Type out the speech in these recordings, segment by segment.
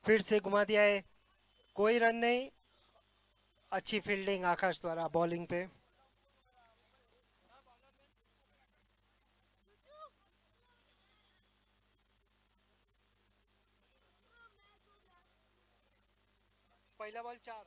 फिर से घुमा दिया है, कोई रन नहीं। अच्छी फील्डिंग आकाश द्वारा बॉलिंग पे। पहला बॉल 4।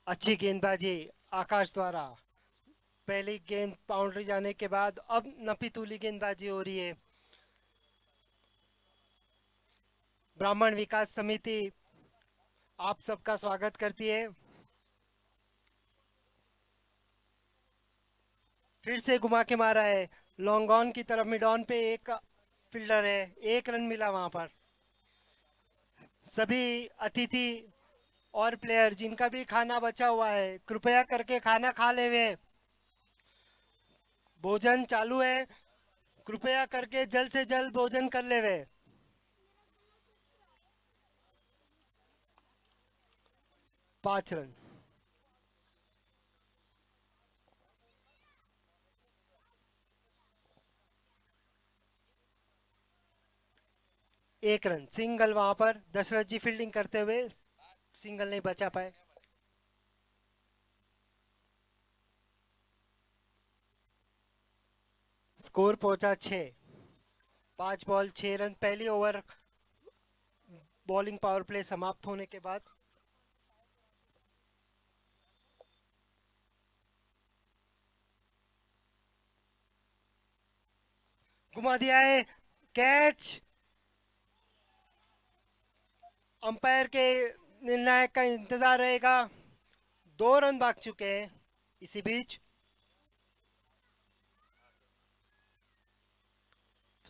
अच्छी गेंदबाजी आकाश द्वारा। पहली गेंद बाउंड्री जाने के बाद अब नपीतुली गेंदबाजी हो रही है। ब्राह्मण विकास समिति आप सबका स्वागत करती है। फिर से घुमा के मारा है, लॉन्ग ऑन की तरफ। मिड ऑन पे एक फील्डर है, एक रन मिला वहां पर। सभी अतिथि और प्लेयर जिनका भी खाना बचा हुआ है, कृपया करके खाना खा ले वे। भोजन चालू है, कृपया करके जल्द से जल्द भोजन कर ले वे। 5 रन। एक रन सिंगल वहां पर, दशरथ जी फील्डिंग करते हुए सिंगल नहीं बचा पाए। स्कोर पहुंचा 6। 5 बॉल 6 रन पहली ओवर बॉलिंग पावर प्ले समाप्त होने के बाद। घुमा दिया है, कैच। अंपायर के निर्णायक का इंतजार रहेगा। 2 रन भाग चुके हैं इसी बीच।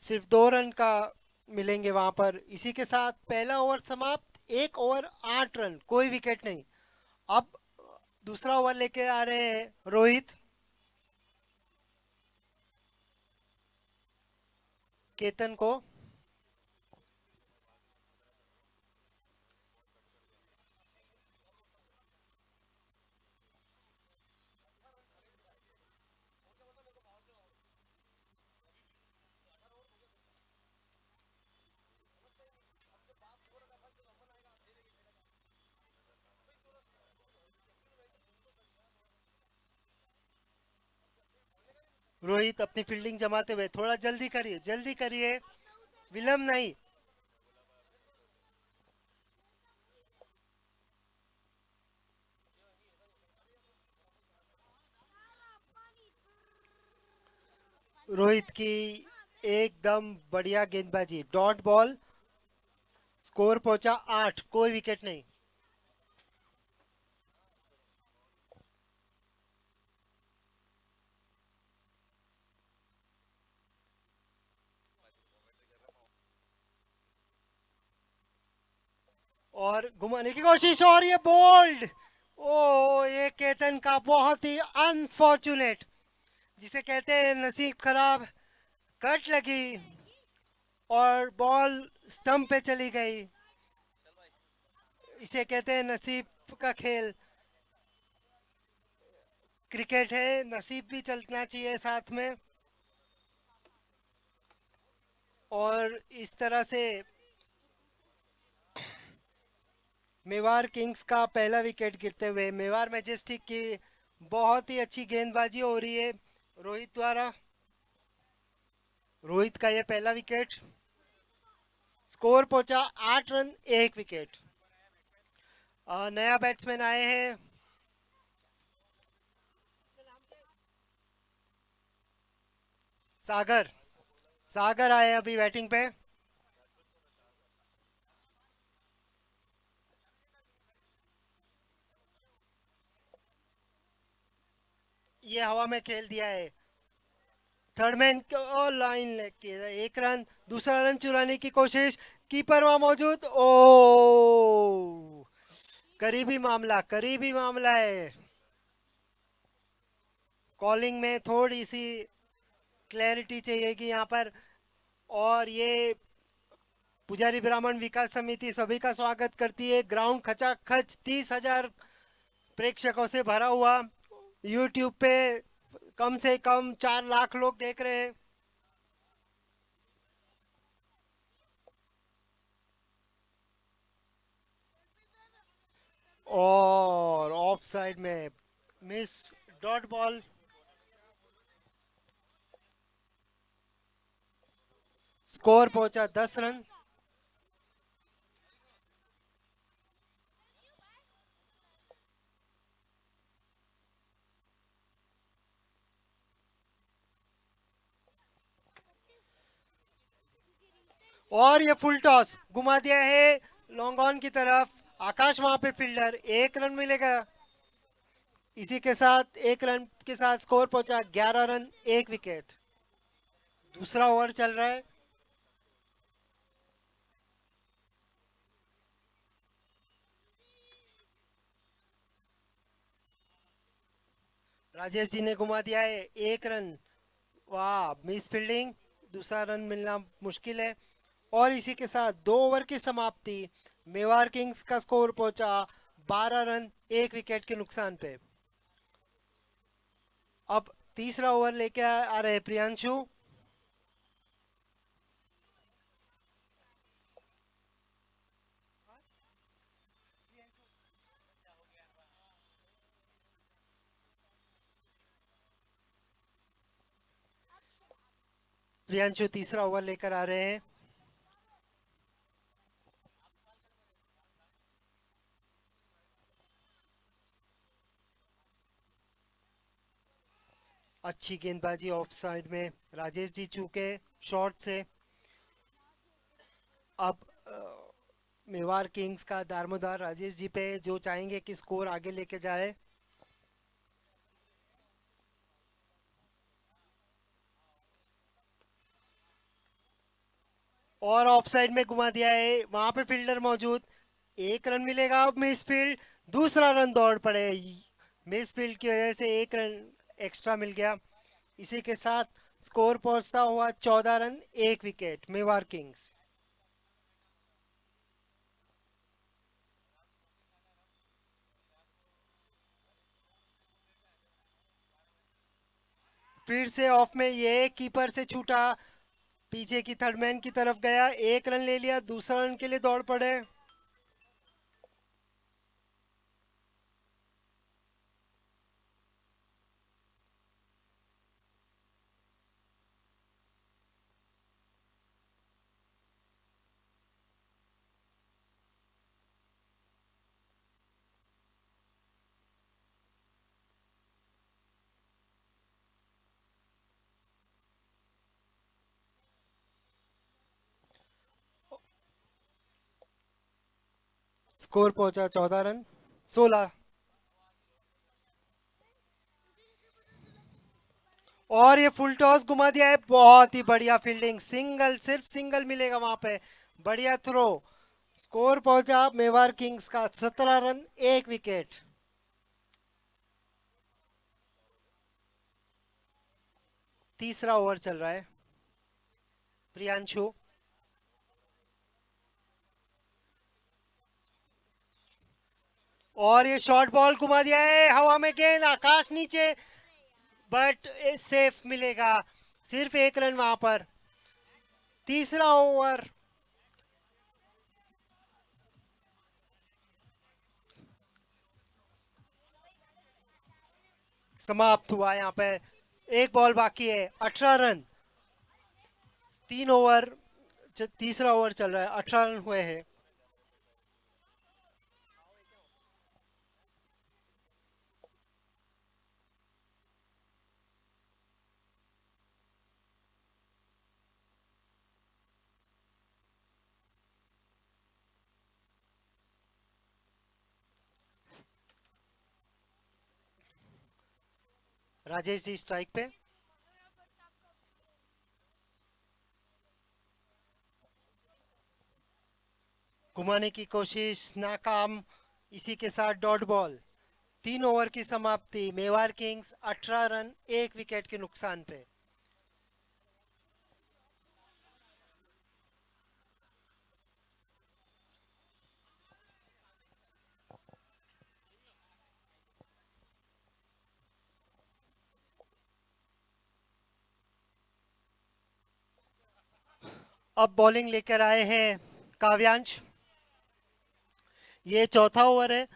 सिर्फ 2 रन का मिलेंगे वहां पर। इसी के साथ पहला ओवर समाप्त। 1 ओवर 8 रन, कोई विकेट नहीं। अब दूसरा ओवर लेके आ रहे हैं रोहित। केतन को। रोहित अपनी फील्डिंग जमाते हुए, थोड़ा जल्दी करिए, जल्दी करिए, विलंब नहीं। रोहित की एकदम बढ़िया गेंदबाजी, डॉट बॉल। स्कोर पहुंचा 8, कोई विकेट नहीं। और घुमाने की कोशिश, और ये बोल्ड। ओ, ये केतन का बहुत ही अनफॉर्चुनेट, जिसे कहते हैं नसीब खराब। कट लगी और बॉल स्टंप पे चली गई। इसे कहते हैं नसीब का खेल। क्रिकेट है, नसीब भी चलना चाहिए साथ में। और इस तरह से मेवाड़ किंग्स का पहला विकेट गिरते हुए मेवाड़ मैजेस्टिक की बहुत ही अच्छी गेंदबाजी हो रही है रोहित द्वारा। रोहित का यह पहला विकेट। स्कोर पहुंचा 8 रन, 1 विकेट। नया बैट्समैन आए हैं, सागर। सागर आए अभी बैटिंग पे। ये हवा में खेल दिया है। थर्ड मैन को लाइन लेके 1 रन। दूसरा रन चुराने की कोशिश, कीपर वहां मौजूद। ओ, करीबी मामला, करीबी मामला है। कॉलिंग में थोड़ी सी क्लैरिटी चाहिए कि यहाँ पर। और ये पुजारी ब्राह्मण विकास समिति सभी का स्वागत करती है। ग्राउंड खचाखच 30,000 प्रेक्षकों से भरा हुआ। यूट्यूब पे कम से कम 4 लाख लोग देख रहे हैं। और ऑफ साइड में मिस डॉट बॉल। स्कोर पहुंचा 10 रन। और ये फुल टॉस घुमा दिया है लॉन्ग ऑन की तरफ। आकाश वहां पे फील्डर, 1 रन मिलेगा। इसी के साथ 1 रन के साथ स्कोर पहुंचा 11 रन 1 विकेट। दूसरा ओवर चल रहा है। राजेश जी ने घुमा दिया है 1 रन। वाह, मिस फील्डिंग, दूसरा रन मिलना मुश्किल है। और इसी के साथ 2 ओवर की समाप्ति। मेवाड़ किंग्स का स्कोर पहुंचा 12 रन 1 विकेट के नुकसान पे। अब तीसरा ओवर लेके आ रहे प्रियांशु। प्रियांशु तीसरा ओवर लेकर आ रहे हैं। अच्छी गेंदबाजी ऑफ साइड में, राजेश जी चूके शॉट से। अब मेवाड़ किंग्स का दारोमदार राजेश जी पे, जो चाहेंगे कि स्कोर आगे लेके जाए। और ऑफ साइड में घुमा दिया है, वहां पे फील्डर मौजूद। 1 रन मिलेगा। अब मिस फील्ड, दूसरा रन दौड़ पड़े। मिस फील्ड की वजह से 1 रन एक्स्ट्रा मिल गया। इसी के साथ स्कोर पहुंचता हुआ 14 रन 1 विकेट मेवाड़ किंग्स। फिर से ऑफ में ये कीपर से छूटा, पीछे की थर्डमैन की तरफ गया। 1 रन ले लिया, दूसरा रन के लिए दौड़ पड़े। स्कोर पहुंचा 14 रन 16। और ये फुल टॉस घुमा दिया है। बहुत ही बढ़िया फील्डिंग, सिंगल, सिर्फ सिंगल मिलेगा वहां पे। बढ़िया थ्रो। स्कोर पहुंचा मेवाड़ किंग्स का 17 रन 1 विकेट। तीसरा ओवर चल रहा है। प्रियांशु, और ये शॉर्ट बॉल घुमा दिया है, हवा में गेंद, आकाश नीचे, बट सेफ मिलेगा। सिर्फ 1 रन वहां पर। तीसरा ओवर समाप्त हुआ। यहाँ पे एक बॉल बाकी है। 18 रन, 3 ओवर, तीसरा ओवर चल रहा है। 18 रन हुए हैं। राजेश जी स्ट्राइक पे। घुमाने की कोशिश नाकाम। इसी के साथ डॉट बॉल। 3 ओवर की समाप्ति। मेवाड़ किंग्स 18 रन 1 विकेट के नुकसान पे। अब बॉलिंग लेकर आए हैं काव्यांश। ये चौथा ओवर है।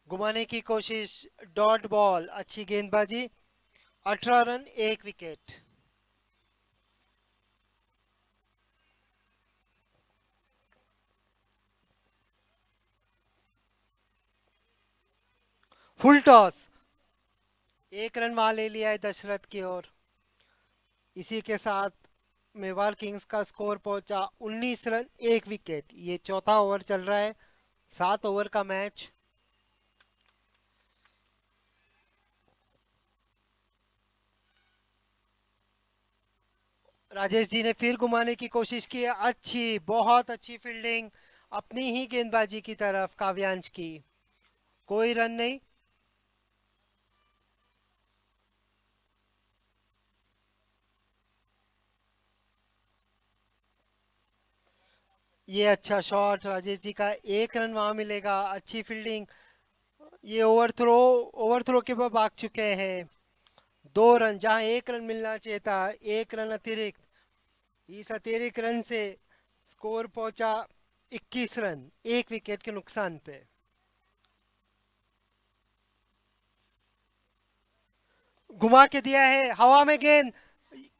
घुमाने की कोशिश, डॉट बॉल, अच्छी गेंदबाजी, 18 रन, एक विकेट। फुल टॉस, एक रन वहां ले लिया है दशरथ की ओर। इसी के साथ मेवाड़ किंग्स का स्कोर पहुंचा 19 रन, एक विकेट। ये चौथा ओवर चल रहा है, 7 ओवर का मैच। राजेश जी ने फिर घुमाने की कोशिश की है। अच्छी, बहुत अच्छी फील्डिंग अपनी ही गेंदबाजी की तरफ काव्यांश की। कोई रन नहीं। ये अच्छा शॉट राजेश जी का, एक रन वहां मिलेगा। अच्छी फील्डिंग। ये ओवर थ्रो के बाद भाग चुके हैं। 2 रन, जहां एक रन मिलना चाहिए था, एक रन अतिरिक्त। इस अतिरिक्त रन से स्कोर पहुंचा 21 रन, एक विकेट के नुकसान पे। घुमा के दिया है, हवा में गेंद,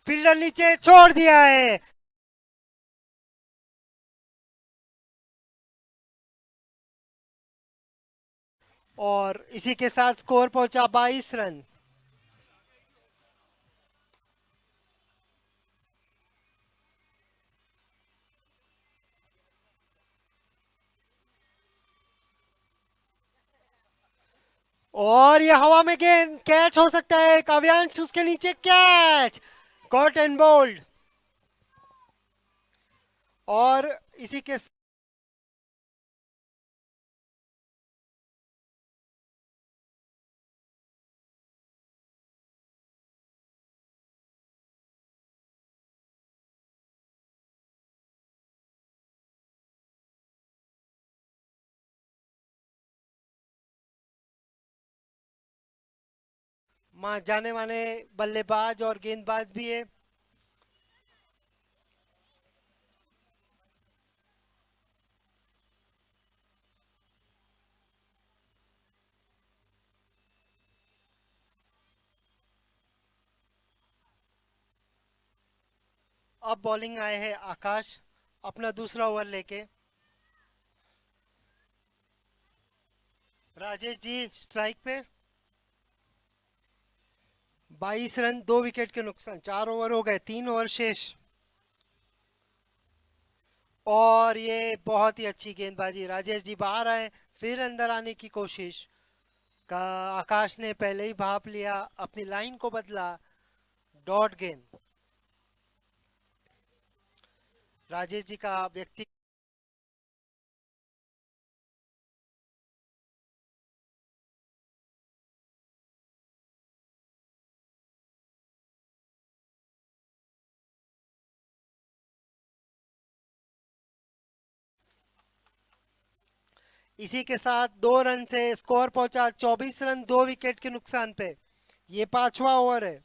फील्डर नीचे छोड़ दिया है। और इसी के साथ स्कोर पहुंचा 22 रन। और ये हवा में गेंद, कैच हो सकता है। काव्यांश उसके नीचे, कैच, कॉट एंड बोल्ड। और इसी के जाने माने बल्लेबाज और गेंदबाज भी है। अब बॉलिंग आए हैं आकाश, अपना दूसरा ओवर लेके। राजेश जी स्ट्राइक पे। 22 रन, 2 विकेट के नुकसान। 4 ओवर हो गए, 3 ओवर शेष। और ये बहुत ही अच्छी गेंदबाजी, राजेश जी बाहर आए, फिर अंदर आने की कोशिश का। आकाश ने पहले ही भाप लिया, अपनी लाइन को बदला। डॉट गेंद। राजेश जी का व्यक्ति। इसी के साथ 2 रन से स्कोर पहुंचा 24 रन, 2 विकेट के नुकसान पे। ये 5वां ओवर है।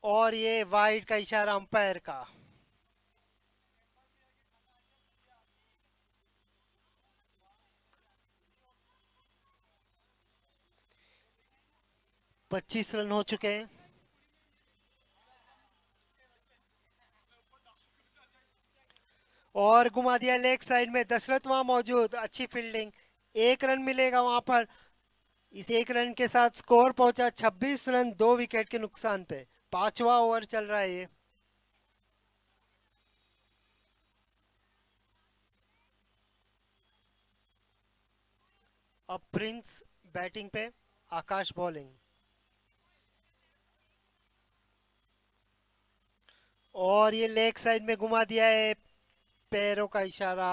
और ये वाइड का इशारा अंपायर का। 25 रन हो चुके हैं। और घुमा दिया लेग साइड में, दशरथ वहां मौजूद, अच्छी फील्डिंग। 1 रन मिलेगा वहां पर। इस 1 रन के साथ स्कोर पहुंचा 26 रन, 2 विकेट के नुकसान पे। 5वां ओवर चल रहा है ये। अब प्रिंस बैटिंग पे, आकाश बॉलिंग। और ये लेग साइड में घुमा दिया है, पैरों का इशारा।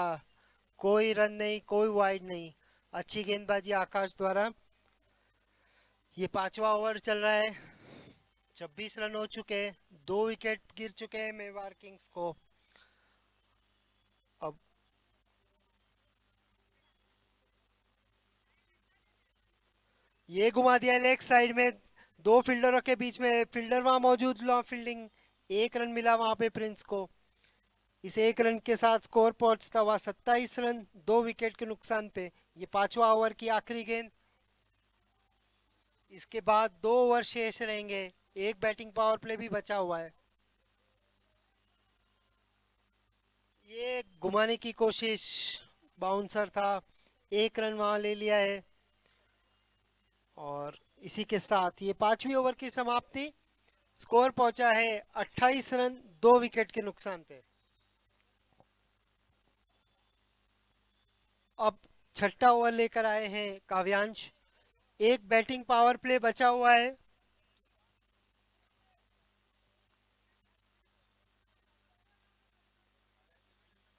कोई रन नहीं, कोई वाइड नहीं। अच्छी गेंदबाजी आकाश द्वारा। ये 5वां ओवर चल रहा है। 26 रन हो चुके हैं, 2 विकेट गिर चुके हैं मेवाड़ किंग्स को। अब ये घुमा दिया लेग साइड में, दो फील्डरों के बीच में, फील्डर वहां मौजूद, लॉन्ग फील्डिंग, एक रन मिला वहां पे प्रिंस को। इस एक रन के साथ स्कोर पहुंचता हुआ 27 रन, 2 विकेट के नुकसान पे। ये पांचवा ओवर की आखिरी गेंद। इसके बाद 2 ओवर शेष रहेंगे, एक बैटिंग पावर प्ले भी बचा हुआ है। ये घुमाने की कोशिश, बाउंसर था, एक रन वहां ले लिया है। और इसी के साथ ये पांचवी ओवर की समाप्ति। स्कोर पहुंचा है 28 रन, 2 विकेट के नुकसान पे। अब छठा ओवर लेकर आए हैं काव्यांश। एक बैटिंग पावर प्ले बचा हुआ है।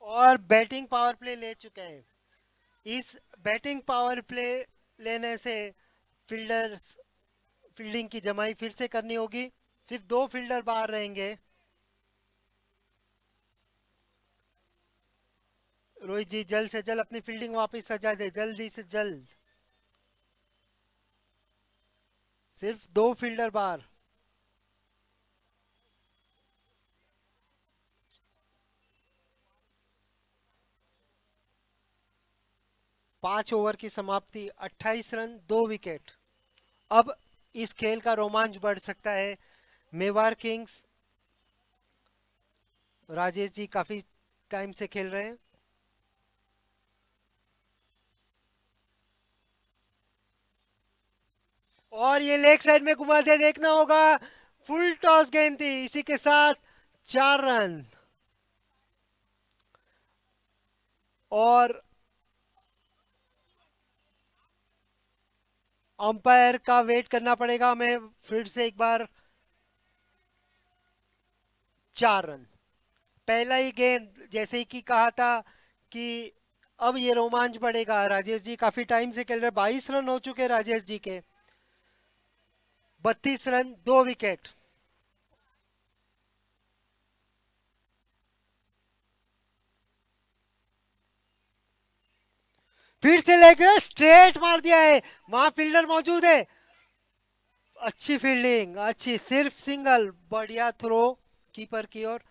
और बैटिंग पावर प्ले ले चुके हैं। इस बैटिंग पावर प्ले लेने से फील्डर्स फील्डिंग की जमाई फिर से करनी होगी। सिर्फ 2 फील्डर बाहर रहेंगे। रोहित जी जल्द से जल्द अपनी फील्डिंग वापस सजा दे, जल्दी से जल्द। सिर्फ 2 फील्डर बाहर। 5 ओवर की समाप्ति, 28 रन, 2 विकेट। अब इस खेल का रोमांच बढ़ सकता है। मेवाड़ किंग्स, राजेश जी काफी टाइम से खेल रहे हैं। और ये लेग साइड में घुमा दे, देखना होगा। फुल टॉस गेंद थी, इसी के साथ 4 रन। और अंपायर का वेट करना पड़ेगा हमें फिर से एक बार। 4 रन। पहला ही गेंद, जैसे ही कि कहा था कि अब ये रोमांच बढ़ेगा। राजेश जी काफी टाइम से खेल रहे, 22 रन हो चुके राजेश जी के। 32 रन, 2 विकेट। फिर से लेकर स्ट्रेट मार दिया है, वहां फील्डर मौजूद है। अच्छी फील्डिंग, अच्छी, सिर्फ सिंगल, बढ़िया थ्रो कीपर की ओर।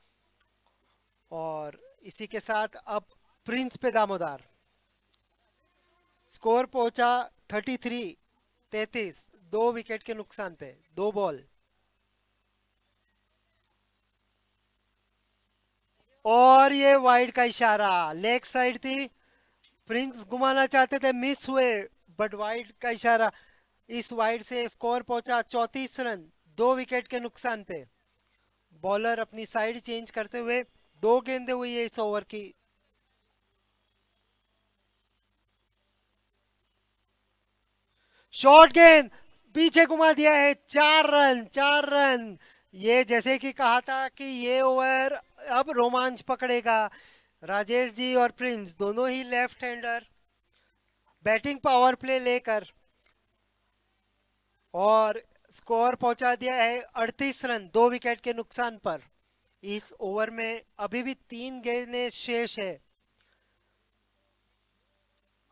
और इसी के साथ अब प्रिंस पे दामोदार। स्कोर पहुंचा 33, 2 विकेट के नुकसान पे, 2 बॉल। और ये वाइड का इशारा, लेग साइड थी, प्रिंस घुमाना चाहते थे, मिस हुए, बट वाइड का इशारा। इस वाइड से स्कोर पहुंचा 34 रन, 2 विकेट के नुकसान पे। बॉलर अपनी साइड चेंज करते हुए, 2 गेंदें हुई है इस ओवर की। शॉर्ट गेंद, पीछे घुमा दिया है, 4 रन, 4 रन। ये जैसे कि कहा था कि ये ओवर अब रोमांच पकड़ेगा। राजेश जी और प्रिंस दोनों ही left hander, batting power play लेकर। और स्कोर पहुंचा दिया है 38 रन, 2 विकेट के नुकसान पर। इस ओवर में अभी भी 3 गेंदें शेष है।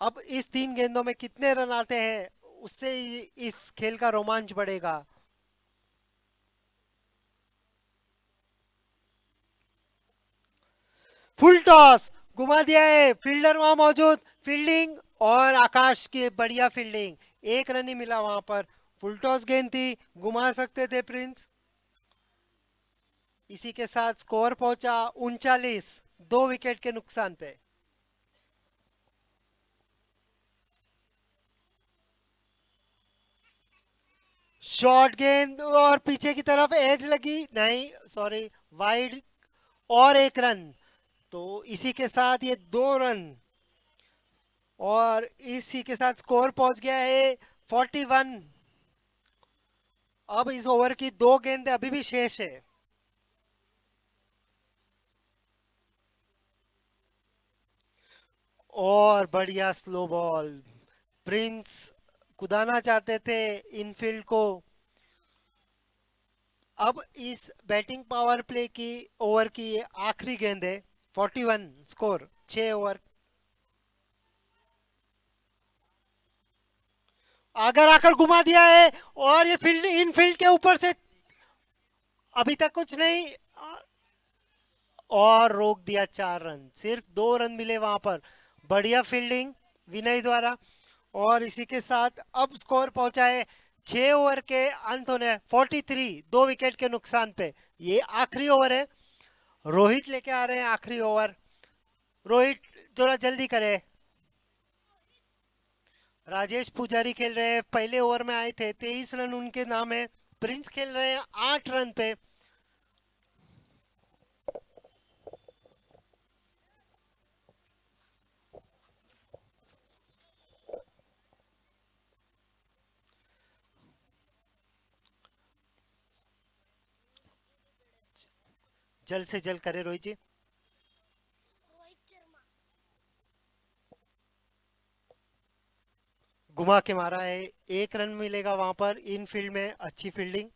अब इस 3 गेंदों में कितने रन आते हैं, उससे इस खेल का रोमांच बढ़ेगा। फुल टॉस, घुमा दिया है, फील्डर वहां मौजूद, फील्डिंग, और आकाश की बढ़िया फील्डिंग, एक रन ही मिला वहां पर। फुल टॉस गेंद थी, घुमा सकते थे प्रिंस। इसी के साथ स्कोर पहुंचा 39, 2 विकेट के नुकसान पे। शॉर्ट गेंद और पीछे की तरफ एज लगी, नहीं सॉरी, वाइड, और एक रन। तो इसी के साथ ये 2 रन। और इसी के साथ स्कोर पहुंच गया है 41। अब इस ओवर की 2 गेंदें अभी भी शेष है। और बढ़िया स्लो बॉल, प्रिंस कुदाना चाहते थे इनफील्ड को। अब इस बैटिंग पावर प्ले की ओवर की ये आखिरी गेंद है। 41 स्कोर, 6 ओवर। अगर आकर घुमा दिया है और ये फील्ड इन फील्ड के ऊपर से अभी तक कुछ नहीं और रोक दिया 4 रन, सिर्फ 2 रन मिले वहां पर। बढ़िया फील्डिंग विनय द्वारा। और इसी के साथ अब स्कोर पहुंचा है 6 ओवर के अंत होने 43, 2 विकेट के नुकसान पे। ये आखिरी ओवर है। रोहित लेके आ रहे हैं आखिरी ओवर। रोहित थोड़ा जल्दी करे। राजेश पुजारी खेल रहे हैं, पहले ओवर में आए थे, 23 रन उनके नाम है। प्रिंस खेल रहे हैं 8 रन पे। जल्द से जल्द करे रोहित जी। घुमा के मारा है, 1 रन मिलेगा वहां पर इन फील्ड में। अच्छी फील्डिंग।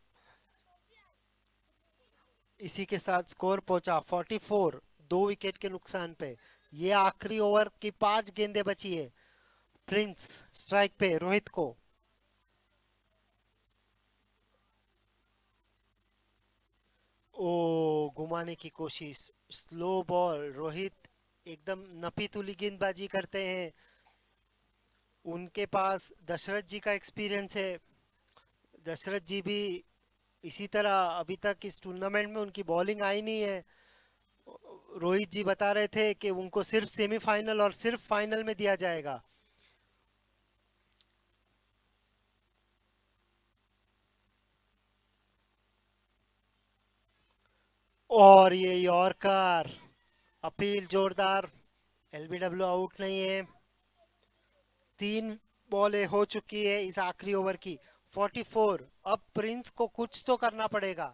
इसी के साथ स्कोर पहुंचा 44, 2 विकेट के नुकसान पे। ये आखिरी ओवर की 5 गेंदें बची है। प्रिंस स्ट्राइक पे रोहित को। ओ घुमाने की कोशिश, स्लो बॉल। रोहित एकदम नपी तुली गेंदबाजी करते हैं। उनके पास दशरथ जी का एक्सपीरियंस है। दशरथ जी भी इसी तरह अभी तक इस टूर्नामेंट में उनकी बॉलिंग आई नहीं है। रोहित जी बता रहे थे कि उनको सिर्फ सेमीफाइनल और सिर्फ फाइनल में दिया जाएगा। और ये यॉर्कर, अपील जोरदार। एलबीडब्ल्यू आउट नहीं है। 3 बॉलें हो चुकी है इस आखिरी ओवर की। 44। अब प्रिंस को कुछ तो करना पड़ेगा।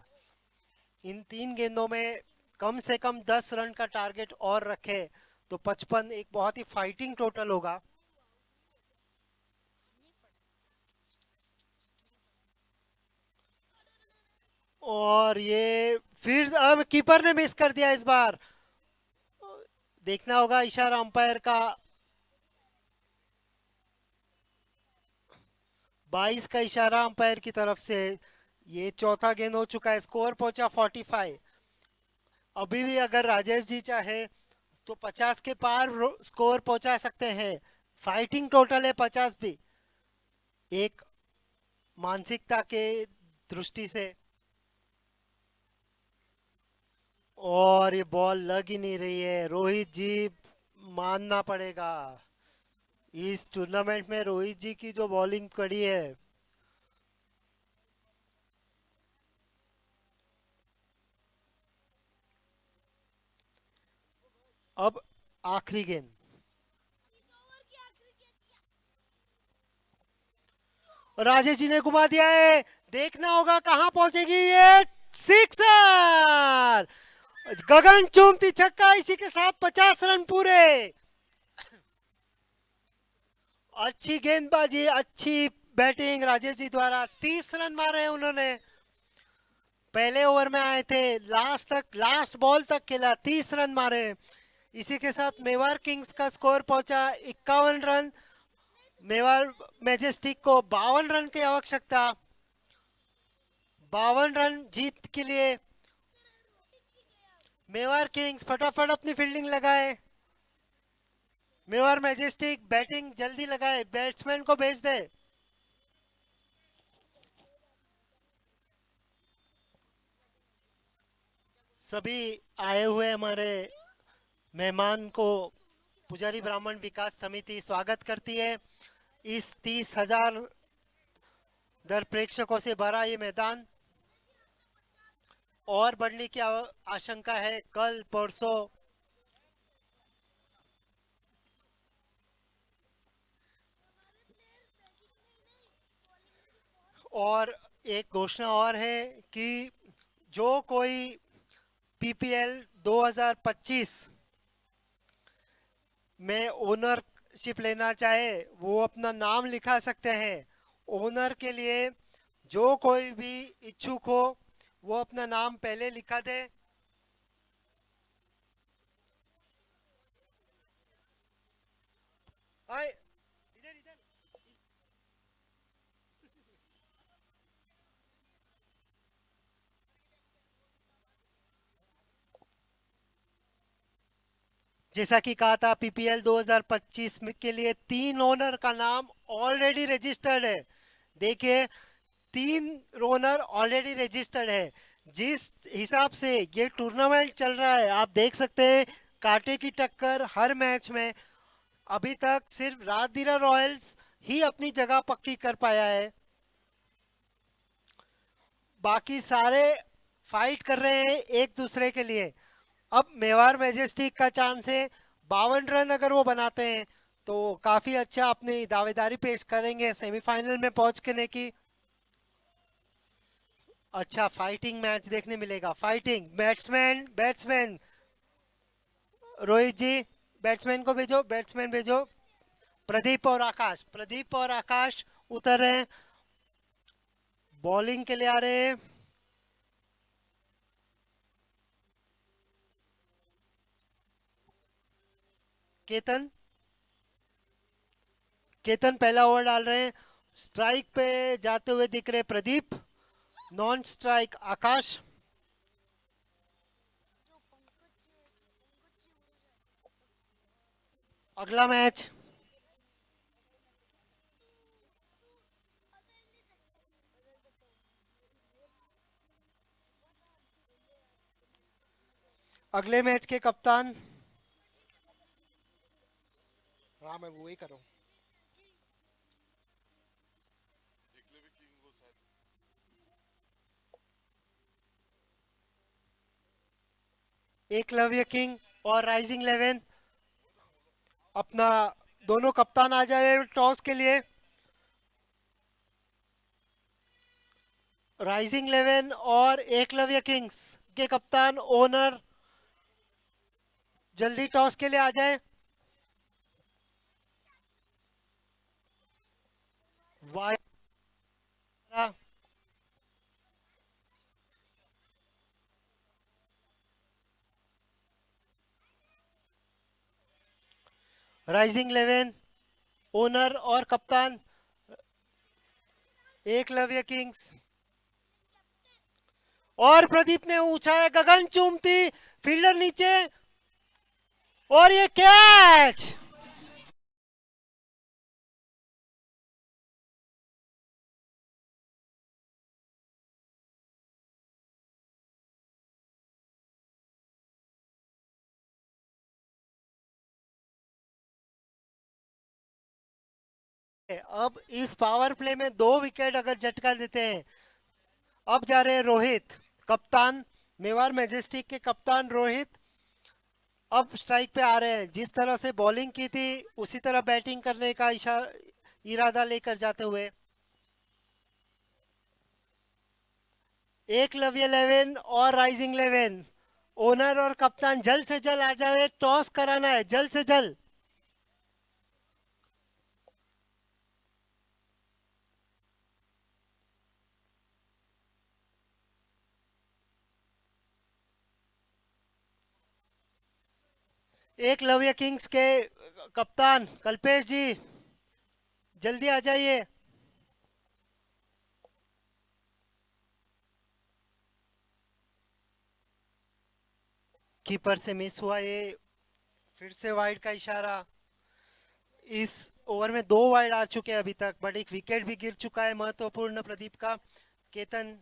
इन 3 गेंदों में कम से कम 10 रन का टारगेट और रखे तो 55 एक बहुत ही फाइटिंग टोटल होगा। और ये फिर अब कीपर ने मिस कर दिया इस बार। देखना होगा इशारा अंपायर का। 22 का इशारा अंपायर की तरफ से। ये चौथा गेंद हो चुका है, स्कोर पहुंचा 45। अभी भी अगर राजेश जी चाहे तो 50 के पार स्कोर पहुंचा सकते हैं। फाइटिंग टोटल है 50 भी, एक मानसिकता के दृष्टि से। और ये बॉल लग ही नहीं रही है। रोहित जी मानना पड़ेगा, इस टूर्नामेंट में रोहित जी की जो बॉलिंग कड़ी है। अब आखिरी गेंद। राजेश जी ने घुमा दिया है, देखना होगा कहां पहुंचेगी ये। सिक्सर, गगन चुंबती छक्का। इसी के साथ 50 रन पूरे। अच्छी गेंदबाजी, अच्छी बैटिंग राजेश जी द्वारा। 30 रन मारे हैं उन्होंने। पहले ओवर में आए थे, लास्ट बॉल तक खेला, 30 रन मारे। इसी के साथ मेवाड़ किंग्स का स्कोर पहुंचा 51 रन। मेवाड़ मैजेस्टिक को 52 रन की आवश्यकता। 52 रन जीत के लिए मेवाड़ किंग्स फटाफट अपनी फील्डिंग लगाए। मेवाड़ मैजेस्टिक बैटिंग जल्दी लगाए, बैट्समैन को भेज दे। सभी आए हुए हमारे मेहमान को पुजारी ब्राह्मण विकास समिति स्वागत करती है। इस 30,000 दर प्रेक्षकों से भरा ये मैदान और बढ़ने की आशंका है कल परसों। और एक घोषणा और है कि जो कोई पीपीएल 2025 में ओनरशिप लेना चाहे वो अपना नाम लिखा सकते हैं। ओनर के लिए जो कोई भी इच्छुक हो वो अपना नाम पहले लिखा दे। आए, इधर इधर। जैसा कि कहा था, पीपीएल 2025 के लिए 3 ओनर का नाम ऑलरेडी रजिस्टर्ड है। देखिए, 3 ओनर ऑलरेडी रजिस्टर्ड है। जिस हिसाब से ये टूर्नामेंट चल रहा है, आप देख सकते हैं कांटे की टक्कर हर मैच में। अभी तक सिर्फ राजधीरा रॉयल्स ही अपनी जगह पक्की कर पाया है, बाकी सारे फाइट कर रहे हैं एक दूसरे के लिए। अब मेवाड़ मैजेस्टिक का चांस है, 52 रन अगर वो बनाते हैं तो काफी अच्छा अपनी दावेदारी पेश करेंगे सेमीफाइनल में पहुंचने की। अच्छा फाइटिंग मैच देखने मिलेगा, फाइटिंग बैट्समैन बैट्समैन। रोहित जी, बैट्समैन को भेजो, बैट्समैन भेजो। प्रदीप और आकाश, प्रदीप और आकाश उतर रहे हैं, बॉलिंग के लिए आ रहे हैं। केतन, केतन पहला ओवर डाल रहे हैं। स्ट्राइक पे जाते हुए दिख रहे प्रदीप, नॉन स्ट्राइक आकाश। अगला मैच, अगले मैच के कप्तान। हाँ मैं वही कर रहा हूँ। एकलव्य किंग और राइजिंग 11, अपना दोनों कप्तान आ जाए टॉस के लिए। राइजिंग 11 और एकलव्य किंग्स के कप्तान ओनर जल्दी टॉस के लिए आ जाए। वाई, राइजिंग 11 ओनर और कप्तान एकलव्य किंग्स। और प्रदीप ने ऊंचा है, गगन चूमती, फील्डर नीचे, और ये कैच। अब इस पावर प्ले में 2 विकेट अगर झटका देते हैं। अब जा रहे हैं रोहित, कप्तान, मेवाड़ मैजेस्टिक के कप्तान रोहित अब स्ट्राइक पे आ रहे हैं। जिस तरह से बॉलिंग की थी उसी तरह बैटिंग करने का इरादा लेकर जाते हुए। एकलव्य 11 और राइजिंग 11, ओनर और कप्तान जल्द से जल्द आ जाए, टॉस कराना है जल्द से जल्द। एकलव्य किंग्स के कप्तान कल्पेश जी, जल्दी आ जाइए। कीपर से मिस हुआ ये, फिर से वाइड का इशारा। इस ओवर में 2 वाइड आ चुके हैं अभी तक, बट एक विकेट भी गिर चुका है महत्वपूर्ण प्रदीप का। केतन,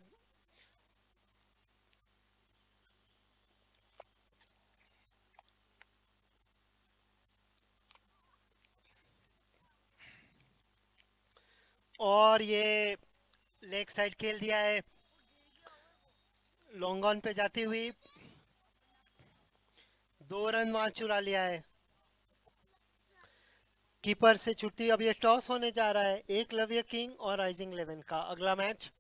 और ये लेग साइड खेल दिया है, लॉन्ग ऑन पे जाती हुई 2 रन वहां चुरा लिया है। कीपर से छुट्टी, अब ये टॉस होने जा रहा है एकलव्य किंग और राइजिंग 11 का अगला मैच।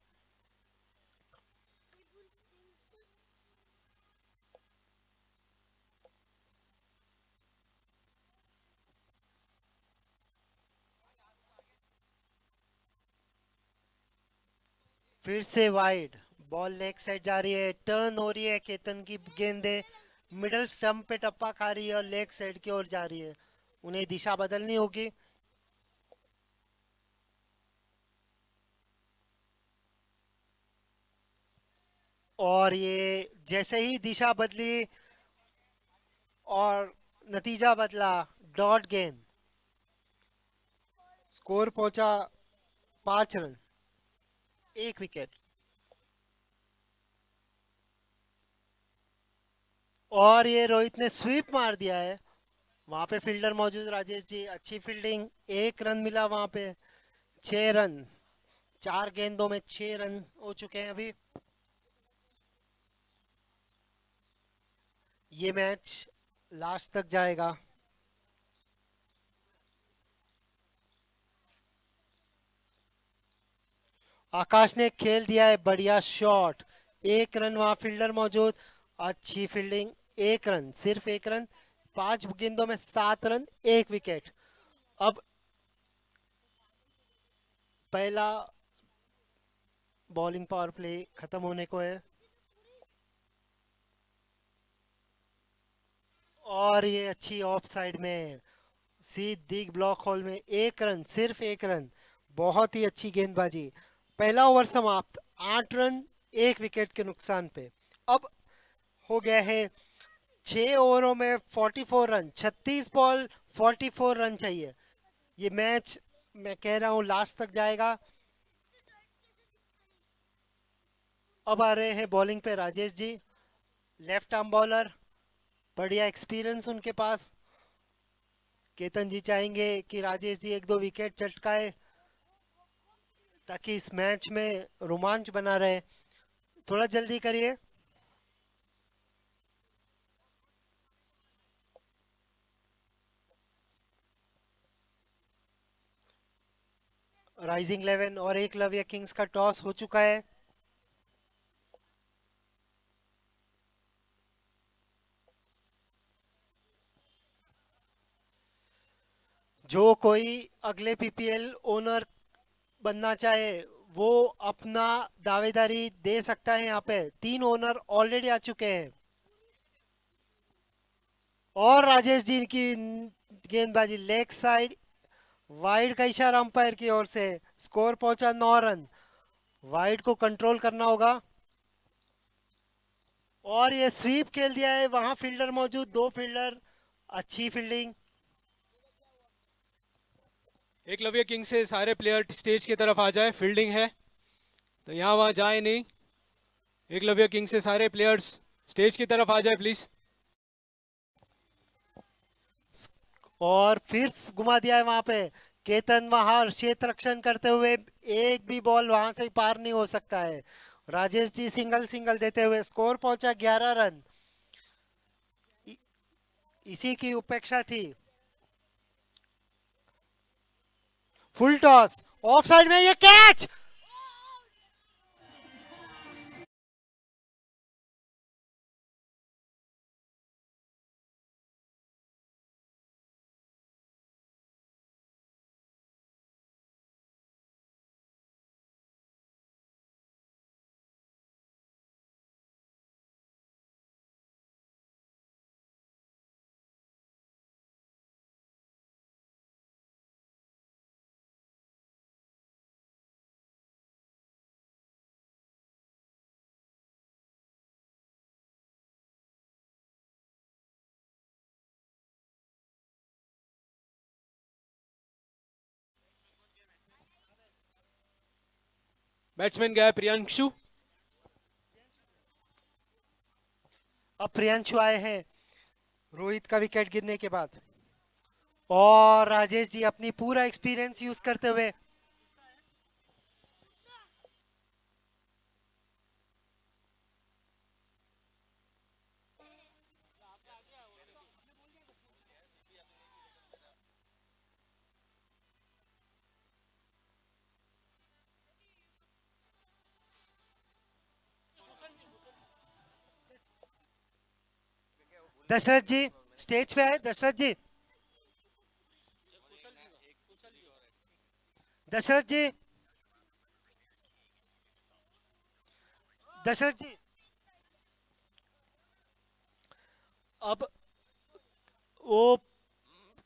फिर से वाइड, बॉल लेग साइड जा रही है, टर्न हो रही है, केतन की गेंदे मिडल स्टंप पे टप्पा खा रही है और लेग साइड की ओर जा रही है। उन्हें दिशा बदलनी होगी। और ये जैसे ही दिशा बदली और नतीजा बदला, डॉट गेंद। स्कोर पहुंचा 5 रन, 1 विकेट। और ये रोहित ने स्वीप मार दिया है। वहां पे फील्डर मौजूद राजेश जी, अच्छी फील्डिंग, 1 रन मिला वहां पे। 6 रन, 4 गेंदों में 6 रन हो चुके हैं अभी। ये मैच लास्ट तक जाएगा। आकाश ने खेल दिया है बढ़िया शॉट, 1 रन, वहां फील्डर मौजूद, अच्छी फील्डिंग, 1 रन, सिर्फ 1 रन, 5 गेंदों में 7 रन, 1 विकेट। अब पहला बॉलिंग पावर प्ले खत्म होने को है। और ये अच्छी ऑफ साइड में सीधी ब्लॉक होल में 1 रन, सिर्फ 1 रन, बहुत ही अच्छी गेंदबाजी। पहला ओवर समाप्त, 8 रन, 1 विकेट के नुकसान पे। अब हो गया है 6 ओवरों में 44 रन, 36 बॉल, 44 रन चाहिए। ये मैच मैं कह रहा हूँ लास्ट तक जाएगा। अब आ रहे हैं बॉलिंग पे Rajesh ji, left arm bowler, बढ़िया एक्सपीरियंस उनके पास। केतन जी चाहेंगे कि राजेश जी 1-2 विकेट चटकाए ताकि इस मैच में रोमांच बना रहे। थोड़ा जल्दी करिए। राइजिंग 11 और एकलव्य किंग्स का टॉस हो चुका है। जो कोई अगले पीपीएल ओनर बनना चाहे वो अपना दावेदारी दे सकता है। यहाँ पे 3 ओनर ऑलरेडी आ चुके हैं। और राजेश जी की गेंदबाजी लेग साइड, वाइड का इशारा अंपायर की ओर से। स्कोर पहुंचा 9 रन, वाइड को कंट्रोल करना होगा। और ये स्वीप खेल दिया है, वहां फील्डर मौजूद, 2 फील्डर, अच्छी फील्डिंग। एकलव्य किंग से सारे प्लेयर स्टेज की तरफ आ जाए, फील्डिंग है तो यहाँ वहाँ जाए नहीं। एकलव्य किंग से सारे प्लेयर्स स्टेज की तरफ आ जाए प्लीज। और फिर घुमा दिया है वहां पे। केतन वहां क्षेत्र रक्षण करते हुए, एक भी बॉल वहां से पार नहीं हो सकता है। राजेश जी सिंगल सिंगल देते हुए, स्कोर पहुंचा 11 रन। इसी की उपेक्षा थी। फुल टॉस, ऑफ साइड में ये कैच। बैट्समैन गया प्रियांशु। अब प्रियांशु आए हैं रोहित का विकेट गिरने के बाद। और राजेश जी अपनी पूरा एक्सपीरियंस यूज करते हुए, दशरथ जी स्टेज पे आए। दशरथ जी, दशरथ जी, दशरथ जी। अब वो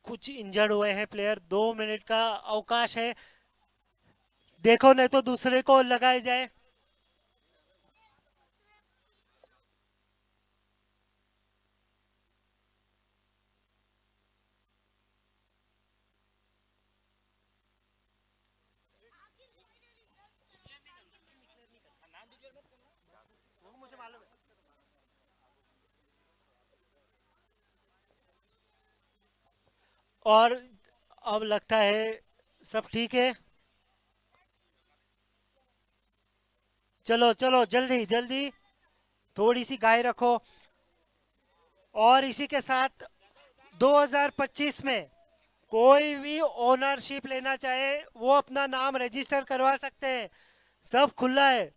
कुछ इंजर्ड हुए हैं प्लेयर, 2 मिनट का अवकाश है। देखो नहीं तो दूसरे को लगाया जाए। और अब लगता है सब ठीक है। चलो चलो जल्दी जल्दी, थोड़ी सी गाय रखो। और इसी के साथ 2025 में कोई भी ओनरशिप लेना चाहे वो अपना नाम रजिस्टर करवा सकते हैं, सब खुला है।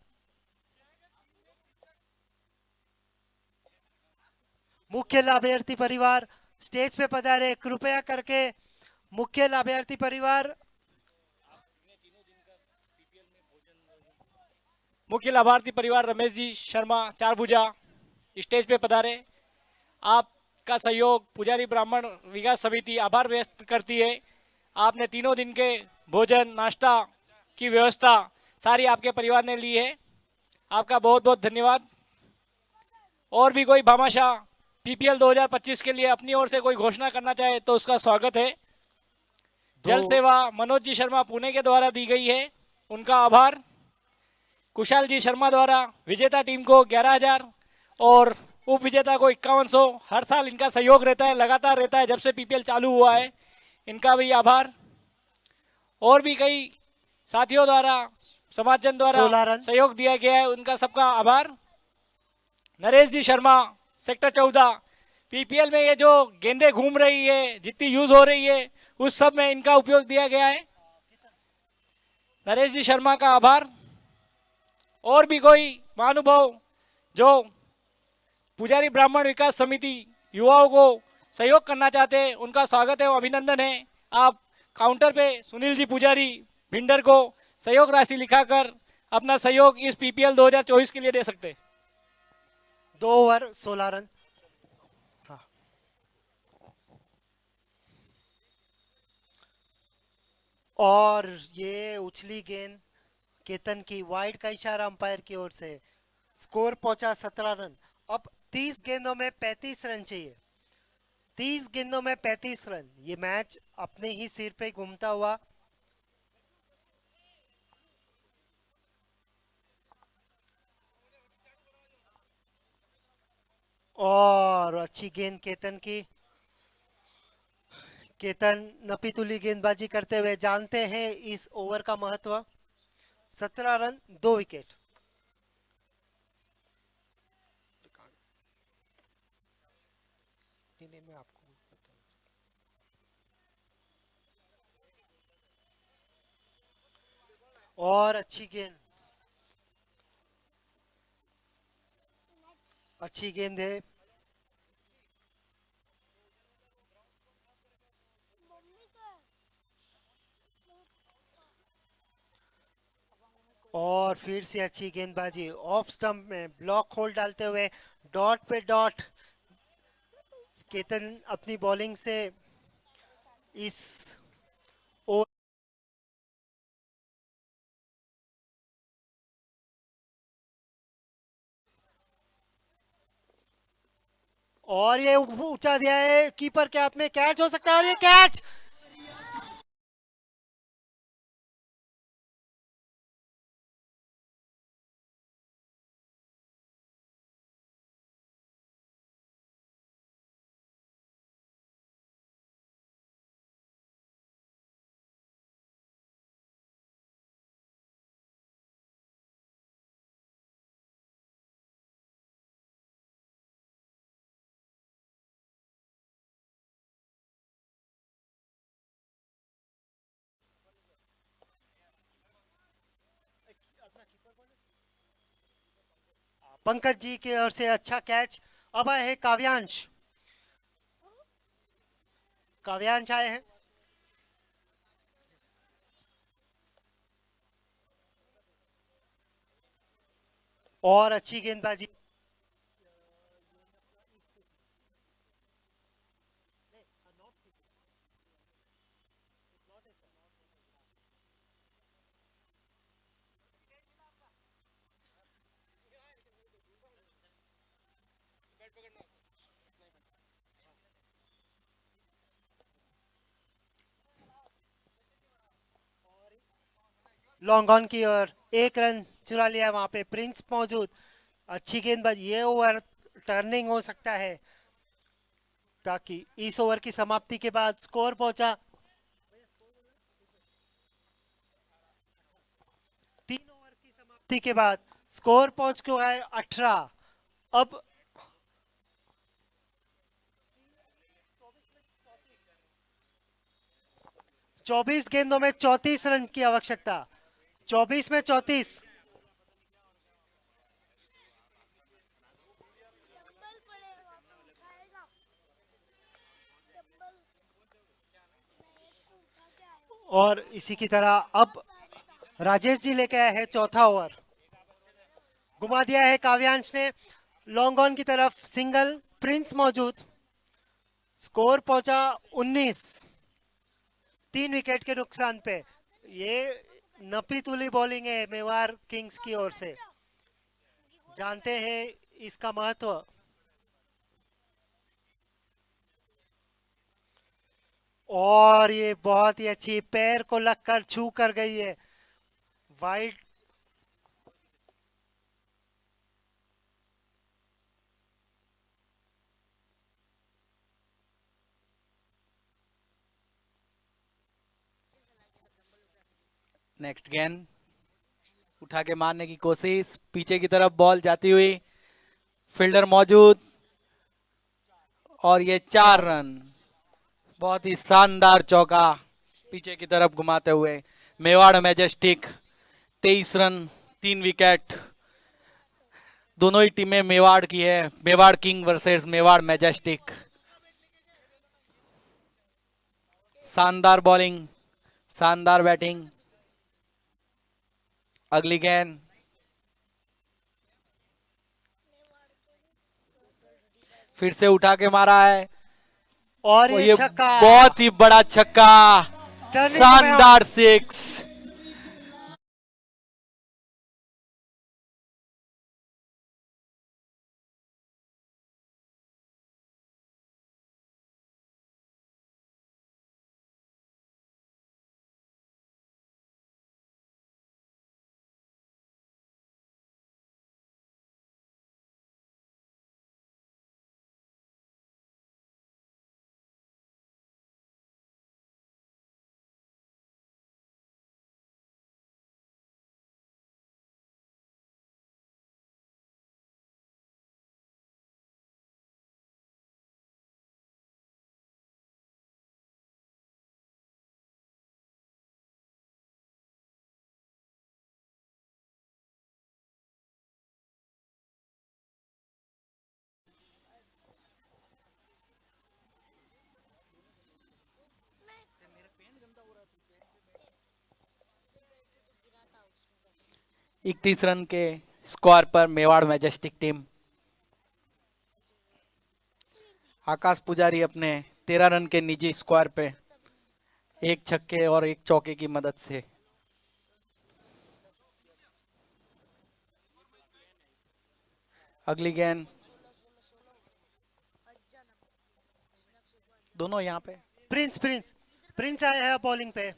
मुख्य लाभार्थी परिवार स्टेज पे पधारे कृपया करके। मुख्य लाभार्थी परिवार, मुख्य लाभार्थी परिवार रमेश जी शर्मा चारभुजा स्टेज पे पधारे। आपका सहयोग पुजारी ब्राह्मण विकास समिति आभार व्यक्त करती है। आपने तीनों दिन के भोजन नाश्ता की व्यवस्था सारी आपके परिवार ने ली है, आपका बहुत बहुत धन्यवाद। और भी कोई भामाशाह पीपीएल 2025 के लिए अपनी ओर से कोई घोषणा करना चाहे तो उसका स्वागत है। जल सेवा मनोज जी शर्मा पुणे के द्वारा दी गई है, उनका आभार। कुशाल जी शर्मा द्वारा विजेता टीम को 11,000 और उप विजेता को 5100। हर साल इनका सहयोग रहता है, लगातार रहता है जब से पीपीएल चालू हुआ है, इनका भी आभार। और भी कई साथियों द्वारा समाजजन 16 द्वारा रन। सहयोग दिया गया है, उनका सबका आभार। नरेश जी शर्मा सेक्टर 14 पीपीएल में ये जो गेंदे घूम रही है, जितनी यूज हो रही है उस सब में इनका उपयोग दिया गया है, नरेश जी शर्मा का आभार। और भी कोई महानुभाव जो पुजारी ब्राह्मण विकास समिति युवाओं को सहयोग करना चाहते हैं, उनका स्वागत है और अभिनंदन है। आप काउंटर पे सुनील जी पुजारी भिंडर को सहयोग राशि लिखाकर अपना सहयोग इस पीपीएल 2024 के लिए दे सकते हैं। 2 ओवर 16 रन। हाँ। और ये उछली गेंद केतन की, वाइड का इशारा अंपायर की ओर से। स्कोर पहुंचा 17 रन। अब 30 गेंदों में 35 रन चाहिए, 30 गेंदों में 35 रन। ये मैच अपने ही सिर पे घूमता हुआ। और अच्छी गेंद केतन की। केतन नपीतुली गेंदबाजी करते हुए जानते हैं इस ओवर का महत्व। 17 रन 2 विकेट। मैं आपको और अच्छी गेंद, अच्छी गेंद है। और फिर से अच्छी गेंदबाजी ऑफ स्टंप में ब्लॉक होल डालते हुए डॉट पे डॉट। केतन अपनी बॉलिंग से इस ओवर और ये ऊंचा दिया है, कीपर के हाथ में कैच हो सकता है और ये कैच। पंकज जी की ओर से अच्छा कैच। अब आए हैं काव्यांश, काव्यांश आए हैं। और अच्छी गेंदबाजी। लॉन्ग ऑन की ओर 1 रन चुरा लिया, वहां पे प्रिंस मौजूद। अच्छी गेंदबाजी, ये ओवर टर्निंग हो सकता है। ताकि इस ओवर की समाप्ति के बाद स्कोर पहुंचा 3 ओवर की समाप्ति के बाद स्कोर पहुंच गया है 18। अब 24 गेंदों में 34 रन की आवश्यकता। 24 में 34। और इसी की तरह अब राजेश जी लेके आए हैं चौथा ओवर। घुमा दिया है काव्यांश ने लॉन्ग ऑन की तरफ, सिंगल, प्रिंस मौजूद। स्कोर पहुंचा 19, 3 विकेट के नुकसान पे। ये नपी तुली बॉलिंग है मेवाड़ किंग्स की ओर से, जानते हैं इसका महत्व। और ये बहुत ही अच्छी, पैर को लगकर छू कर गई है वाइड। नेक्स्ट गेंद उठा के मारने की कोशिश, पीछे की तरफ बॉल जाती हुई, फील्डर मौजूद और ये 4 रन। बहुत ही शानदार चौका पीछे की तरफ घुमाते हुए। Mewar majestic 23 run, 3 wicket. दोनों ही टीमें मेवाड़ की है, Mewar king versus Mewar majestic. शानदार बॉलिंग, शानदार बैटिंग। अगली गेंद फिर से उठा के मारा है और और ये ये छक्का, बहुत ही बड़ा छक्का, टर्निंग शानदार 6। इकतीस रन के स्कोर पर मेवाड़ मैजेस्टिक टीम। आकाश पुजारी अपने 13 रन के निजी स्कोर पे एक छक्के और एक चौके की मदद से। अगली गेंद दोनों यहाँ पे। प्रिंस प्रिंस प्रिंस आए हैं बॉलिंग पे।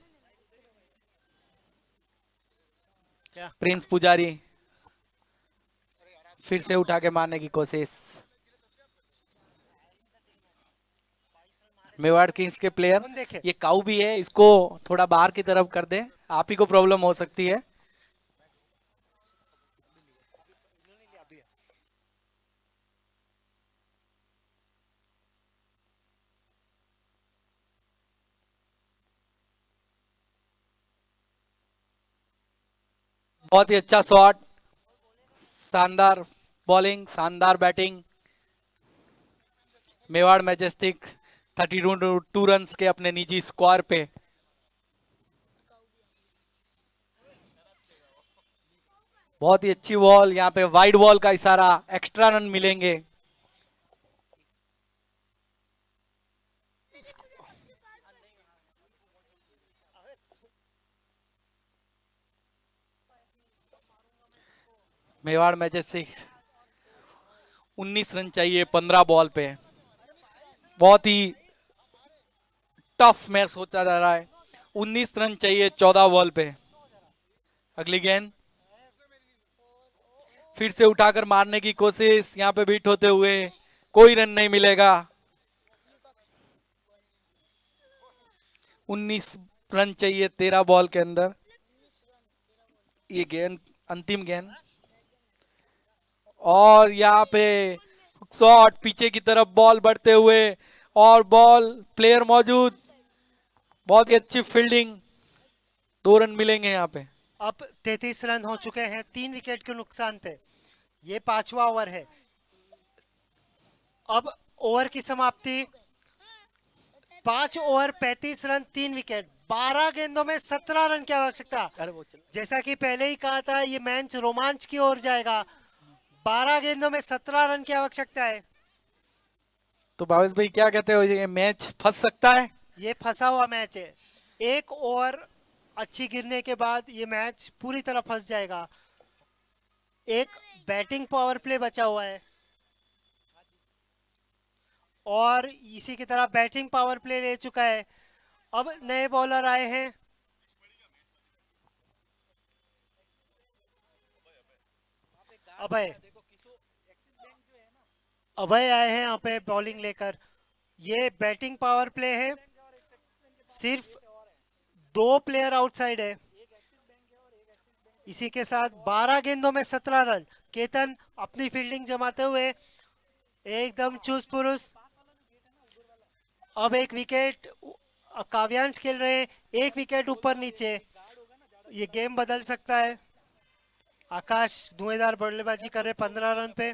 प्रिंस पुजारी फिर से उठा के मारने की कोशिश। मेवाड़ किंग्स के प्लेयर, कौन देखे? ये काऊ भी है, इसको थोड़ा बाहर की तरफ कर दे, आप ही को प्रॉब्लम हो सकती है। बहुत ही अच्छा शॉट, शानदार बॉलिंग, शानदार बैटिंग। मेवाड़ मैजेस्टिक 32 रन्स के अपने निजी स्कोर पे। बहुत ही अच्छी बॉल, यहाँ पे वाइड बॉल का इशारा, एक्स्ट्रा रन मिलेंगे। मेवाड़ मैजेस्टिक 19 रन चाहिए 15 बॉल पे। बहुत ही टफ मैच सोचा जा रहा है। 19 रन चाहिए 14 बॉल पे। अगली गेंद फिर से उठाकर मारने की कोशिश, यहाँ पे बीट होते हुए कोई रन नहीं मिलेगा। 19 रन चाहिए 13 बॉल के अंदर। ये गेंद, अंतिम गेंद, और यहाँ पे शॉट पीछे की तरफ, बॉल बढ़ते हुए, और बॉल प्लेयर मौजूद, बहुत ही अच्छी फील्डिंग, 2 रन मिलेंगे यहाँ पे। अब 33 रन हो चुके हैं 3 विकेट के नुकसान पे। ये 5वां ओवर है। अब ओवर की समाप्ति, 5 ओवर 35 रन 3 विकेट, 12 गेंदों में 17 रन की आवश्यकता। जैसा कि पहले ही कहा था, ये मैच रोमांच की ओर जाएगा। 12 गेंदों में 17 रन की आवश्यकता है। तो भावेश भाई क्या कहते हो, ये मैच फंस सकता है? ये फंसा हुआ मैच है। एक ओवर अच्छी गिरने के बाद ये मैच पूरी तरह फंस जाएगा। एक बैटिंग पावर प्ले बचा हुआ है, और इसी की तरह बैटिंग पावर प्ले ले चुका है। अब नए बॉलर आए हैं। अभय अभय आए हैं यहाँ पे बॉलिंग लेकर। ये बैटिंग पावर प्ले है, सिर्फ 2 प्लेयर आउटसाइड है। इसी के साथ 12 गेंदों में 17 रन। केतन अपनी फील्डिंग जमाते हुए एकदम चुस्त पुरुष। अब एक विकेट, काव्यांश खेल रहे हैं, एक विकेट ऊपर नीचे, ये गेम बदल सकता है। आकाश धुएंधार बल्लेबाजी कर रहे 15 रन पे।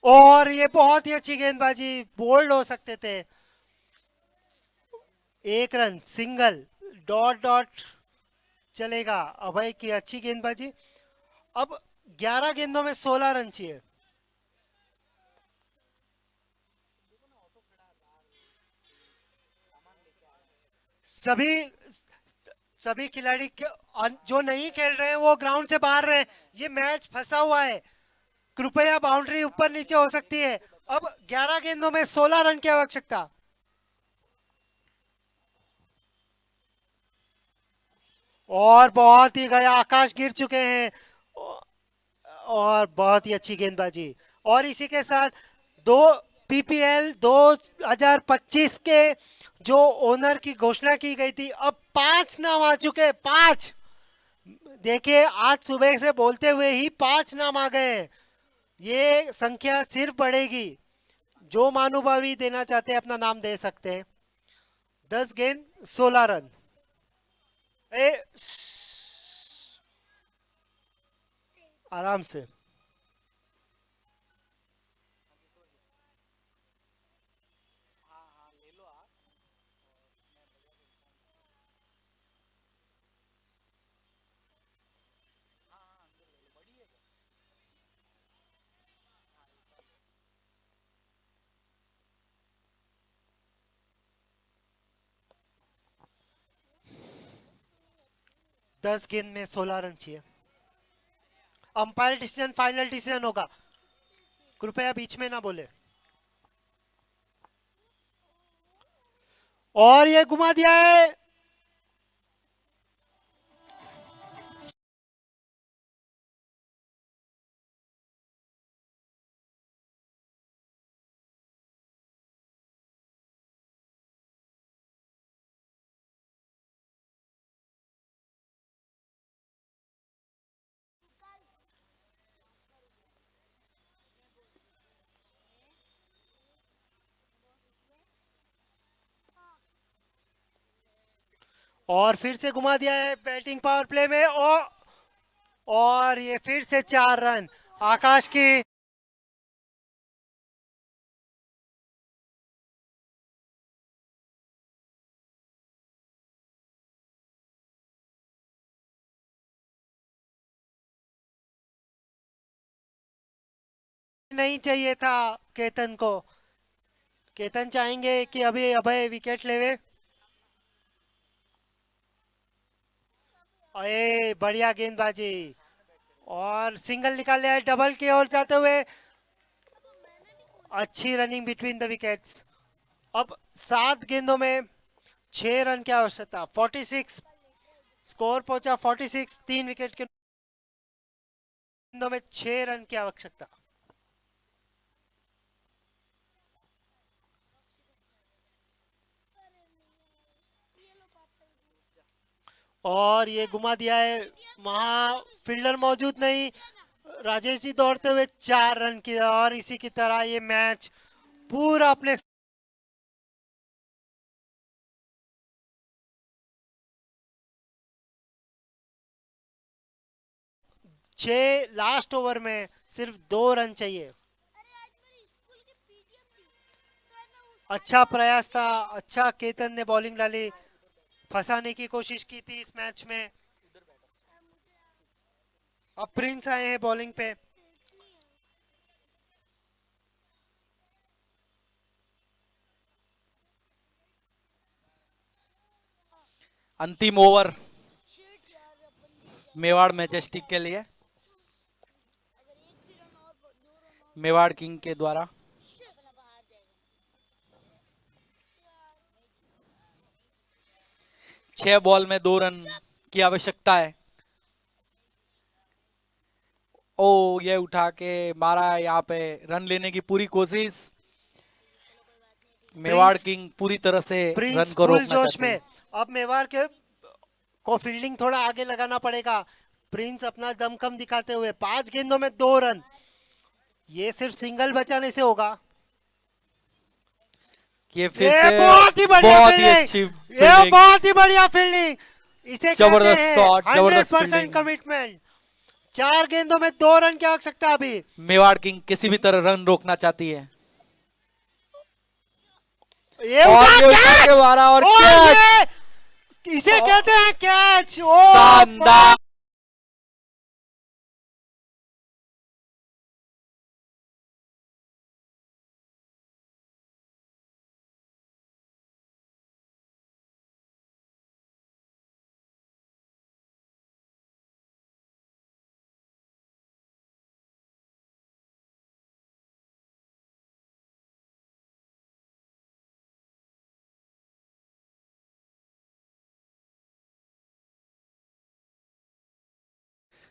और ये बहुत ही अच्छी गेंदबाजी, बोल्ड हो सकते थे। 1 रन सिंगल, डॉट डॉट चलेगा। अभय की अच्छी गेंदबाजी। अब 11 गेंदों में 16 रन चाहिए। सभी सभी खिलाड़ी जो नहीं खेल रहे हैं वो ग्राउंड से बाहर रहे। ये मैच फंसा हुआ है, कृपया बाउंड्री ऊपर नीचे हो सकती है। अब 11 गेंदों में 16 रन की आवश्यकता। और बहुत ही गया, आकाश गिर चुके हैं, और बहुत ही अच्छी गेंदबाजी। और इसी के साथ 2 पीपीएल 2025 के जो ओनर की घोषणा की गई थी, अब 5 नाम आ चुके, 5। देखिए, आज सुबह से बोलते हुए ही 5 नाम आ गए हैं। ये संख्या सिर्फ बढ़ेगी। जो महानुभावी देना चाहते हैं अपना नाम दे सकते हैं। 10 गेंद 16 रन। आराम से। दस गेंद में 16 रन चाहिए। अंपायर डिसीजन फाइनल डिसीजन होगा, कृपया बीच में ना बोले। और ये घुमा दिया है। और फिर से घुमा दिया है बैटिंग पावर प्ले में, और ये फिर से 4 रन आकाश की। नहीं चाहिए था केतन को। केतन चाहेंगे कि अभी अभय विकेट लेवे। अरे बढ़िया गेंदबाजी, और सिंगल निकाल लिया है डबल की ओर जाते हुए। अच्छी रनिंग बिटवीन द विकेट्स। अब 7 गेंदों में 6 रन की आवश्यकता। 46 स्कोर पहुंचा, 46, 3 विकेट के गेंदों में 6 रन की आवश्यकता। और ये घुमा दिया है, वहां फील्डर मौजूद नहीं, राजेश जी दौड़ते हुए 4 रन की। और इसी की तरह ये मैच पूरा अपने 6 लास्ट ओवर में सिर्फ 2 रन चाहिए। अच्छा प्रयास था, अच्छा केतन ने बॉलिंग डाली, फंसाने की कोशिश की थी इस मैच में। अब प्रिंस आए हैं बॉलिंग पे। अंतिम ओवर मेवाड़ मैजेस्टिक के लिए, मेवाड़ किंग के द्वारा। छह बॉल में 2 रन की आवश्यकता है। ओ ये उठा के मारा है, यहाँ पे रन लेने की पूरी कोशिश। मेवाड़ किंग पूरी तरह से प्रिंस रन को फुल रोकना जोश चाहती है। में। अब मेवाड़ के को फील्डिंग थोड़ा आगे लगाना पड़ेगा। प्रिंस अपना दमखम दिखाते हुए 5 गेंदों में 2 रन, ये सिर्फ सिंगल बचाने से होगा। ये फिर ये से बहुत ही बढ़िया बहुत ही फील्डिंग, अच्छी ये फील्डिंग। बहुत ही बढ़िया फील्डिंग। इसे जबरदस्त कहते हैं शॉट, जबरदस्त 100% फील्डिंग। कमिटमेंट। 4 गेंदों में 2 रन की आवश्यकता अभी। मेवाड़ किंग किसी भी तरह रन रोकना चाहती है। ये और उठा ये उठा कैच! के मारा और और कैच! ये इसे कहते हैं कैच। ओ शानदार।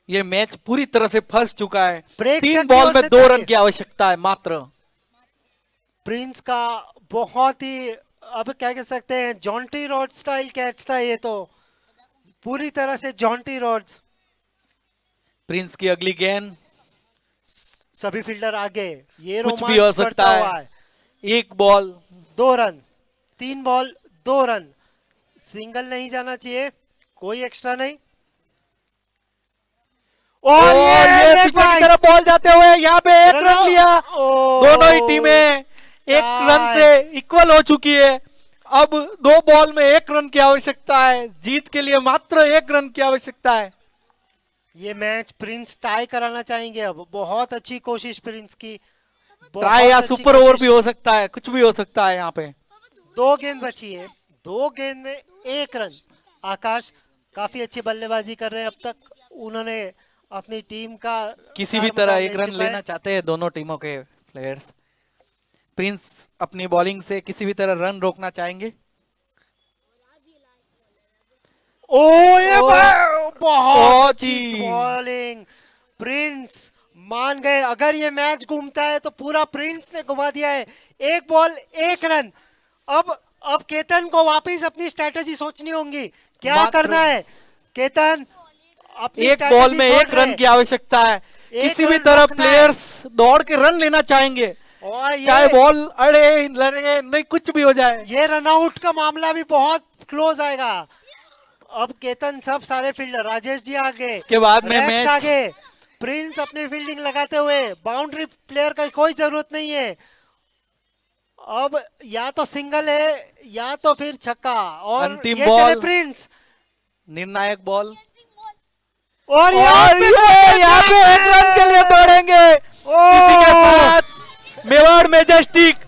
ये मैच पूरी तरह से फंस चुका है। प्रेक्षक 3 की बॉल ओर में से 2 रन ताली। की आवश्यकता है मात्र। प्रिंस का बहुत ही, अब क्या कह सकते हैं, जॉन्टी रोड स्टाइल कैच था ये तो, पूरी तरह से जॉन्टी रोड्स। प्रिंस की अगली गेंद, सभी फील्डर आगे, ये कुछ भी हो रोमांच सकता बढ़ता है। हुआ है। 1 ball 2 run, 3 ball 2 run, single नहीं जाना चाहिए, कोई एक्स्ट्रा नहीं। और ये लेग पीछे की बाइस। तरफ बॉल जाते हुए यहाँ पे 1 रन रन लिया। ओ, दोनों ही टीमें 1 रन से इक्वल हो चुकी है। अब 2 बॉल में 1 रन की आवश्यकता है। जीत के लिए मात्र 1 रन की आवश्यकता है। ये मैच प्रिंस टाई कराना चाहेंगे। अब बहुत अच्छी कोशिश प्रिंस की, ट्राई या बहुत अच्छी सुपर ओवर कोशिश। भी हो सकता है, कुछ भी हो सकता है यहाँ पे। 2 गेंद बची है, 2 गेंद में 1 रन। आकाश काफी अच्छी बल्लेबाजी कर रहे हैं अब तक, उन्होंने अपनी टीम का किसी भी तरह 1 रन लेना चाहते हैं दोनों टीमों के प्लेयर्स। प्रिंस अपनी बॉलिंग से किसी भी तरह रन रोकना चाहेंगे। ओ ये बहुत बहुत अच्छी ही। बॉलिंग। प्रिंस मान गए। अगर ये मैच घूमता है तो पूरा प्रिंस ने घुमा दिया है। 1 बॉल 1 रन। अब केतन को वापस अपनी स्ट्रेटेजी सोचनी होगी, क्या मात्र करना है केतन। अपनी 1 बॉल strategy में छोड़ 1 रन रहे। की आवश्यकता है। किसी भी रन तरह रोकना है। प्लेयर्स दौड़ के रन लेना चाहेंगे, और चाहे बॉल अड़े लड़े नहीं, कुछ भी हो जाए। ये रन आउट का मामला भी बहुत क्लोज आएगा। अब केतन सब सारे फील्डर, राजेश जी आगे, इसके बाद में रेक्स मैच आगे, प्रिंस अपनी फील्डिंग लगाते हुए, बाउंड्री प्लेयर का कोई जरूरत नहीं है। अब या तो सिंगल है या तो फिर छक्का। और अंतिम ये बॉल। चले प्रिंस। निर्णायक बॉल। और और ये यहाँ पे 1 रन के लिए दौड़ेंगे। इसी के साथ मेवाड़ मैजेस्टिक